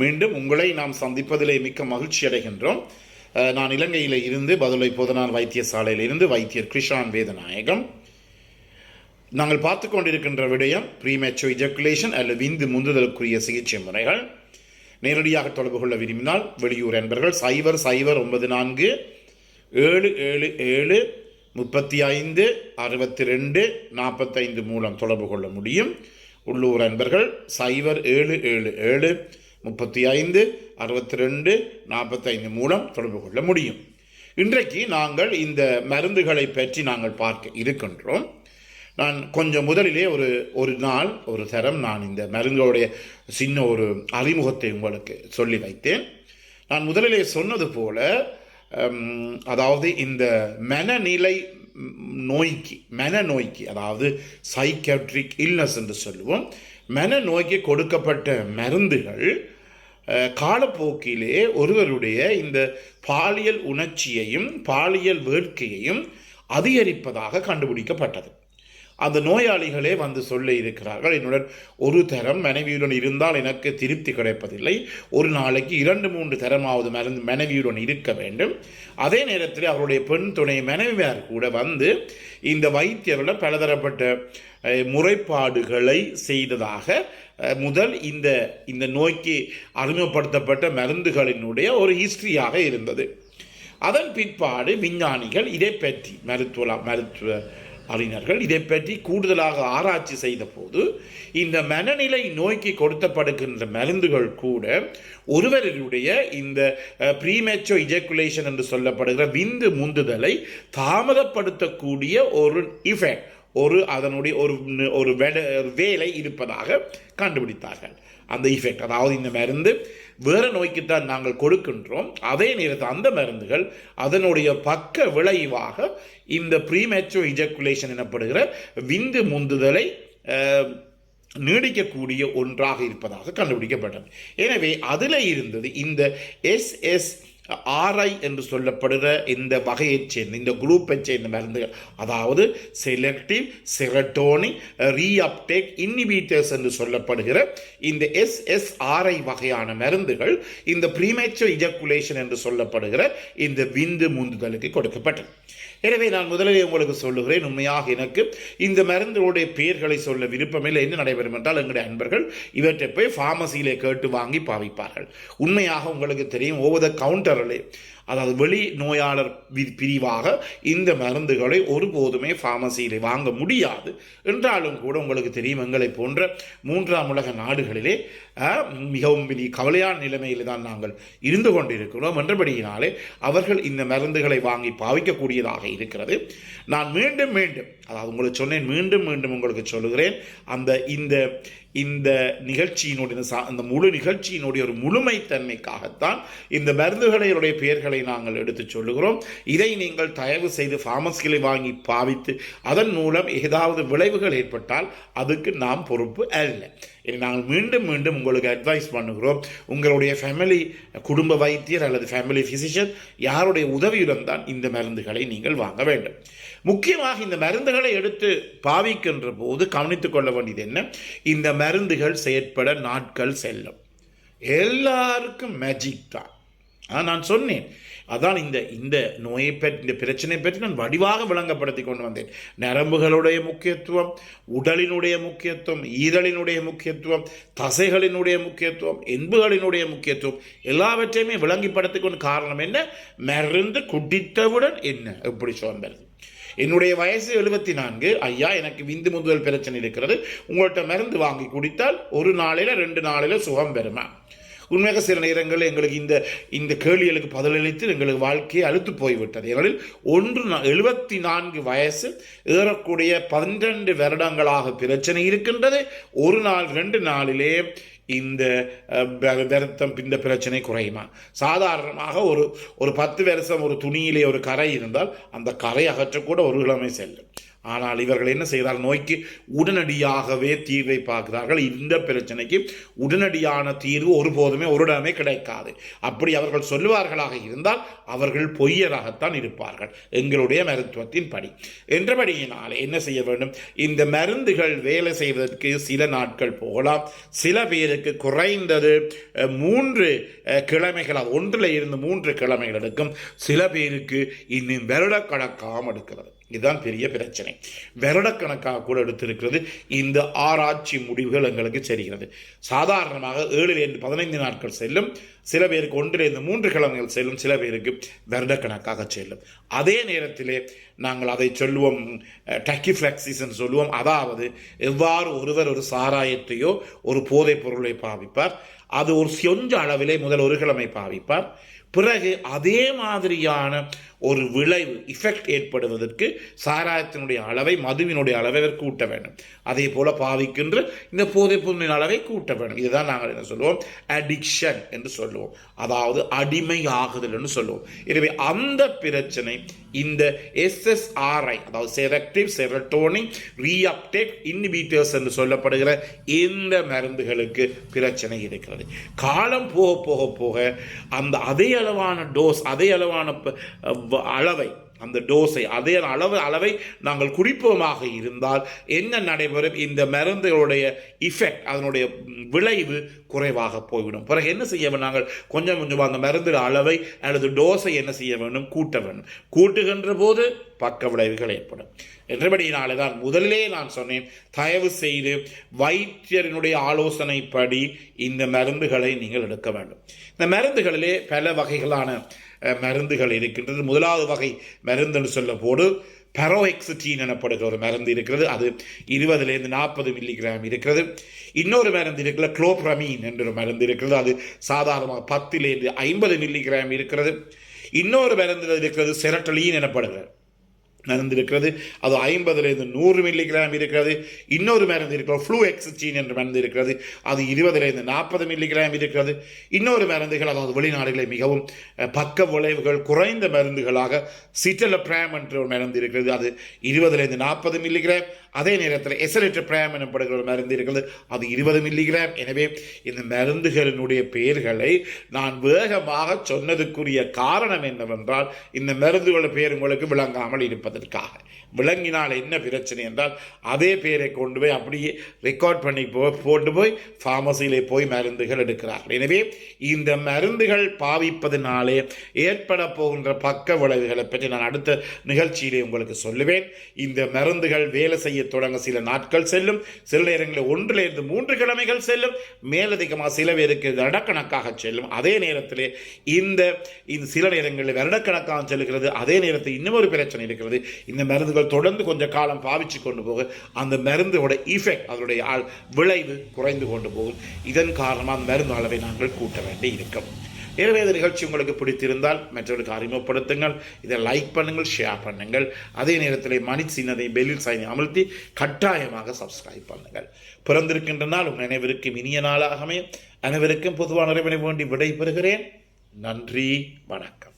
மீண்டும் உங்களை நாம் சந்திப்பதிலே மிக்க மகிழ்ச்சி அடைகின்றோம். நான் இலங்கையில் இருந்து பதுளை பொதுநாள் வைத்தியசாலையில் இருந்து வைத்தியர் கிருஷான் வேதநாயகம். நாங்கள் பார்த்து கொண்டிருக்கின்ற விடயம் ப்ரீமேச்சுவர் இஜாக்குலேஷன் அல்லது விந்து முந்துதலுக்குரிய சிகிச்சை முறைகள். நேரடியாக தொடர்பு கொள்ள விரும்பினால் வெளியூர் என்பர்கள் 0094 777 35 62 45 மூலம் தொடர்பு கொள்ள முடியும். உள்ளூர் அன்பர்கள் 0777 35 62 45 மூலம் தொடர்பு கொள்ள முடியும். இன்றைக்கு நாங்கள் இந்த மருந்துகளை பற்றி நாங்கள் பார்க்க இருக்கின்றோம். நான் கொஞ்சம் முதலிலே ஒரு தரம் நான் இந்த மருந்துகளுடைய சின்ன ஒரு அறிமுகத்தை உங்களுக்கு சொல்லி வைத்தேன். நான் முதலிலே சொன்னது போல, அதாவது இந்த மனநோய்க்கு அதாவது சைக்காட்ரிக் இல்னஸ் என்று சொல்லுவோம், மனநோய்க்கு கொடுக்கப்பட்ட மருந்துகள் காலப்போக்கிலே ஒருவருடைய இந்த பாலியல் உணர்ச்சியையும் பாலியல் வேட்கையையும் அதிகரிப்பதாக கண்டுபிடிக்கப்பட்டது. அந்த நோயாளிகளே வந்து சொல்ல இருக்கிறார்கள், என்னுடன் ஒரு தரம் மனைவியுடன் இருந்தால் எனக்கு திருப்தி கிடைப்பதில்லை, ஒரு நாளைக்கு 2-3 தரமாவது மனைவியுடன் இருக்க வேண்டும். அதே நேரத்தில் அவருடைய பெண் துணை மனைவியார் கூட வந்து இந்த வைத்தியர்கள் பலதரப்பட்ட முறைப்பாடுகளை செய்ததாக முதல் இந்த நோய்க்கு அறிமுகப்படுத்தப்பட்ட மருந்துகளினுடைய ஒரு ஹிஸ்டரியாக இருந்தது. அதன் பிற்பாடு விஞ்ஞானிகள் இதை பற்றி மருத்துவ அறிஞர்கள் இதை பற்றி கூடுதலாக ஆராய்ச்சி செய்த போது இந்த மனநிலை நோய்க்கு கொடுக்கப்படுகின்ற மருந்துகள் கூட ஒருவருடைய இந்த ப்ரீமேச்சுவர் இஜாக்குலேஷன் என்று சொல்லப்படுகிற விந்து முந்துதலை தாமதப்படுத்தக்கூடிய ஒரு இஃபெக்ட், அதனுடைய ஒரு வேலை இருப்பதாக கண்டுபிடித்தார்கள். அந்த இஃபெக்ட், அதாவது இந்த மருந்து வேறு நோய்க்குத்தான் நாங்கள் கொடுக்கின்றோம், அதே நேரத்தில் அந்த மருந்துகள் அதனுடைய பக்க விளைவாக இந்த ப்ரீமேச்சுவர் இஜாக்குலேஷன் எனப்படுகிற விந்து முந்துதலை நீடிக்கக்கூடிய ஒன்றாக இருப்பதாக கண்டுபிடிக்கப்பட்டது. எனவே அதில் இருந்தது இந்த SSRI என்று சொல்லப்படுகிற இந்த வகையைச் சேர்ந்த இந்த குரூப்பை சேர்ந்த மருந்துகள், அதாவது செலக்டிவ் செரோட்டோனின் ரீஅப்டேக் இன்ஹிபிட்டர்ஸ் என்று சொல்லப்படுகிற இந்த SSRI வகையான மருந்துகள் இந்த ப்ரீமேச்சுவர் இஜாக்குலேஷன் என்று சொல்லப்படுகிற இந்த விந்து முந்துதலுக்கு கொடுக்கப்பட்டது. எனவே நான் முதலிலே உங்களுக்கு சொல்லுகிறேன், உண்மையாக எனக்கு இந்த மருந்துகளுடைய பெயர்களை சொல்ல விருப்பமில்லை. என்ன நடைபெறும் என்றால், எங்களுடைய அன்பர்கள் இவற்றை போய் ஃபார்மசியிலே கேட்டு வாங்கி பாவிப்பார்கள். உண்மையாக உங்களுக்கு தெரியும், ஓவர் கவுண்டரிலே, அதாவது வெளி நோயாளர் பிரிவாக இந்த மருந்துகளை ஒருபோதுமே ஃபார்மசியிலே வாங்க முடியாது. என்றாலும் கூட உங்களுக்கு தெரியும், எங்களை போன்ற 3ஆம் உலக நாடுகளிலே மிகவும் கவலையான நிலைமையில் தான் நாங்கள் இருந்து கொண்டிருக்கிறோம். என்றபடியினாலே அவர்கள் இந்த மருந்துகளை வாங்கி பாவிக்கக்கூடியதாக இருக்கிறது. நான் மீண்டும் அதாவது உங்களுக்கு சொன்னேன், மீண்டும் உங்களுக்கு சொல்லுகிறேன், இந்த நிகழ்ச்சியினுடைய அந்த முழு நிகழ்ச்சியினுடைய ஒரு முழுமைத்தன்மைக்காகத்தான் இந்த மருந்துகளுடைய பெயர்களை நாங்கள் எடுத்து சொல்லுகிறோம். இதை நீங்கள் தயவு செய்து ஃபார்மசிகளை வாங்கி பாவித்து அதன் மூலம் ஏதாவது விளைவுகள் ஏற்பட்டால் அதுக்கு நாம் பொறுப்பு அல்ல. நாங்கள் மீண்டும் உங்களுக்கு அட்வைஸ் பண்ணுகிறோம், உங்களுடைய ஃபேமிலி குடும்ப வைத்தியர் அல்லது ஃபேமிலி ஃபிசிஷியன் யாருடைய உதவியுடன் தான் இந்த மருந்துகளை நீங்கள் வாங்க வேண்டும். முக்கியமாக இந்த மருந்துகளை எடுத்து பாவிக்கின்ற போது கவனித்துக் கொள்ள வேண்டியது என்ன, இந்த மருந்துகள் செயற்பட நாட்கள் செல்லும். எல்லாருக்கும் மேஜிக் தான். நான் சொன்னேன், அதான் இந்த நோயை பற்றி, இந்த பிரச்சனை பற்றி நான் வடிவாக விளங்கப்படுத்தி கொண்டு வந்தேன். நரம்புகளுடைய முக்கியத்துவம், உடலினுடைய முக்கியத்துவம், ஈரலினுடைய முக்கியத்துவம், தசைகளினுடைய முக்கியத்துவம், எலும்புகளினுடைய முக்கியத்துவம் எல்லாவற்றையுமே விளங்கிப்படுத்திக் கொண்டு, காரணம் என்ன, மருந்து குடித்தவுடன் என்ன எப்படி சோம்பல். என்னுடைய வயசு 74. ஐயா, எனக்கு விந்து முந்துதல் பிரச்சனை இருக்கிறது, உங்கள்கிட்ட மருந்து வாங்கி குடித்தால் 1 நாளில் 2 நாளில் சுகம் பெறுமா? உண்மையாக சில நேரங்களில் எங்களுக்கு இந்த கேள்விகளுக்கு பதிலளித்து எங்களுக்கு வாழ்க்கையை அழுத்து போய்விட்டது. ஏனெனில் 74 வயசு, ஏறக்கூடிய 12 வருடங்களாக பிரச்சனை இருக்கின்றது. 1 நாள் 2 நாளிலே இந்த வருத்தம், இந்த பிரச்சனை குறையுமா? சாதாரணமாக ஒரு 10 வருஷம் ஒரு துணியிலே ஒரு கரை இருந்தால் அந்த கரை அகற்றக்கூட ஒரு கிழமை செல்லும். ஆனால் இவர்கள் என்ன செய்தால் நோய்க்கு உடனடியாகவே தீர்வை பார்க்கிறார்கள். இந்த பிரச்சனைக்கு உடனடியான தீர்வு ஒருபோதுமே ஒரு இடமே கிடைக்காது. அப்படி அவர்கள் சொல்லுவார்களாக இருந்தால் அவர்கள் பொய்யராகத்தான் இருப்பார்கள் எங்களுடைய மருத்துவத்தின் படி. என்றபடியினால் என்ன செய்ய வேண்டும், இந்த மருந்துகள் வேலை செய்வதற்கு சில நாட்கள் போகலாம். சில பேருக்கு குறைந்தது 3 கிழமைகள், 1 இருந்து 3 கிழமைகள் எடுக்கும். சில பேருக்கு இன்னும் வருடக்கணக்காக எடுக்கிறது. இதுதான் பெரிய பிரச்சனை. வருடக்கணக்காக கூட எடுத்திருக்கிறது. இந்த ஆராய்ச்சி முடிவுகள் எங்களுக்கு தெரிகிறது. சாதாரணமாக 7 15 நாட்கள் செல்லும், சில பேருக்கு 1 3 கிழமைகள் செல்லும், சில பேருக்கு வருடக்கணக்காக செல்லும். அதே நேரத்திலே நாங்கள் அதை சொல்லுவோம் டக்கிஃப்ளெக்சிஸ் என்று சொல்லுவோம். அதாவது எவ்வாறு ஒருவர் ஒரு சாராயத்தையோ ஒரு போதைப் பொருளை பாவிப்பார், அது ஒரு கொஞ்ச அளவிலே முதல் 1 கிழமை பாவிப்பார், பிறகு அதே மாதிரியான ஒரு விளைவு இஃபெக்ட் ஏற்படுவதற்கு சாராயத்தினுடைய அளவை, மதுவினுடைய அளவை கூட்ட வேண்டும். அதே போல பாவிக்கின்ற இந்த போதைப் பொருளின் அளவை கூட்ட வேண்டும். இதுதான் நாங்கள் என்ன சொல்லுவோம், அடிக்ஷன் என்று சொல்லுவோம், அதாவது அடிமை ஆகுதல் என்று சொல்லுவோம். எனவே அந்த பிரச்சனை இந்த SSRI, அதாவது செலக்டிவ் செரோட்டோனின் ரீஅப்டேக் இன்ஹிபிட்டர்ஸ் என்று சொல்லப்படுகிற இந்த மருந்துகளுக்கு பிரச்சனை இருக்கிறது. காலம் போக போக போக அந்த அதே அளவான டோஸ், அதே அளவான அளவை, அந்த டோஸை, அதே அளவை நாங்கள் குடிப்போமாக இருந்தால் என்ன நடைபெறும், இந்த மருந்துகளுடைய இஃபெக்ட், அதனுடைய விளைவு குறைவாக போய்விடும். பிறகு என்ன செய்ய வேண்டும், நாங்கள் கொஞ்சம் கொஞ்சம் அந்த மருந்து அளவை அல்லது டோஸை என்ன செய்ய வேண்டும், கூட்ட வேண்டும். கூட்டுகின்ற போது பக்க விளைவுகள் ஏற்படும். என்றபடியினாலே தான் முதலிலே நான் சொன்னேன், தயவு செய்து வைத்தியரினுடைய ஆலோசனைப்படி இந்த மருந்துகளை நீங்கள் எடுக்க வேண்டும். இந்த மருந்துகளிலே பல வகைகளான மருந்துகள் இருக்கின்றது. முதலாவது வகை மருந்து சொல்ல போது பெரோஹெக்சிட்டின் எனப்படுகிற ஒரு மருந்து இருக்கிறது. அது 20 40 மில்லிகிராம் இருக்கிறது. இன்னொரு மருந்து இருக்கிறது குளோப்ரமீன் என்ற மருந்து இருக்கிறது. அது சாதாரணமாக 10 50 மில்லிகிராம் இருக்கிறது. இன்னொரு மருந்து இருக்கிறது செரட்டலீன் எனப்படுகிறது மருந்து இருக்கிறது. அது 50 100 மில்லிகிராம் இருக்கிறது. இன்னொரு மருந்து இருக்கிறது ஃப்ளூஎக்சின் என்ற மருந்து இருக்கிறது. அது 20 40 மில்லிகிராம் இருக்கிறது. இன்னொரு மருந்துகள், அதாவது வெளிநாடுகளில் மிகவும் பக்க விளைவுகள் குறைந்த மருந்துகளாக சிட்டலோபிராம் என்ற ஒரு மருந்து இருக்கிறது. அது 20 40 மில்லிகிராம். அதே நேரத்தில் எசலிட்டோபிராம் எனப்படுகிற ஒரு மருந்து இருக்கிறது. அது 20 மில்லிகிராம். எனவே இந்த மருந்துகளினுடைய பெயர்களை நான் வேகமாக சொன்னதுக்குரிய காரணம் என்னவென்றால், இந்த மருந்துகளோட பெயர் உங்களுக்கு விளங்காமல் இருப்பதற்காக. விளங்கினால் என்ன பிரச்சனை என்றால், அதே பெயரை கொண்டு போய் அப்படியே ரெக்கார்ட் பண்ணி போட்டு போய் ஃபார்மசியிலே போய் மருந்துகள் எடுக்கிறார்கள். எனவே இந்த மருந்துகள் பாவிப்பதனாலே ஏற்பட போகின்ற பக்க விளைவுகளை பற்றி நான் அடுத்த நிகழ்ச்சியிலே உங்களுக்கு சொல்லுவேன். இந்த மருந்துகள் வேலை செய்ய தொடங்க சில நாட்கள் செல்லும், சில நேரங்களில் 1 இருந்து 3 கிழமைகள் செல்லும், மேலதிகமாக சில பேருக்கு வருடக்கணக்காக செல்லும். அதே நேரத்திலே இந்த சில நேரங்களில் வருடக்கணக்காக செல்கிறது. அதே நேரத்தில் இன்னொரு பிரச்சனை இருக்கிறது, இந்த மருந்துகள் தொடர்ந்து கொஞ்சம் காலம் பாவிச்சு கொண்டு போக அந்த மருந்தோட இஃபெக்ட், அதனுடைய விளைவு குறைந்து கொண்டு போகும். இதன் காரணமாக அந்த மருந்து அளவை நாங்கள் கூட்ட வேண்டி இருக்கும். எனவே இந்த நிகழ்ச்சி உங்களுக்கு பிடித்திருந்தால் மற்றவர்களுக்கு அறிமுகப்படுத்துங்கள். இதை லைக் பண்ணுங்கள், ஷேர் பண்ணுங்கள். அதே நேரத்தில் மணி சின்னதை பெல்லில் சைனை அமர்த்தி கட்டாயமாக சப்ஸ்கிரைப் பண்ணுங்கள். பிறந்திருக்கின்ற நாள் உங்கள் அனைவருக்கும் இனிய நாளாகவே, அனைவருக்கும் பொதுவான நிறைவினை வேண்டி விடைபெறுகிறேன். நன்றி, வணக்கம்.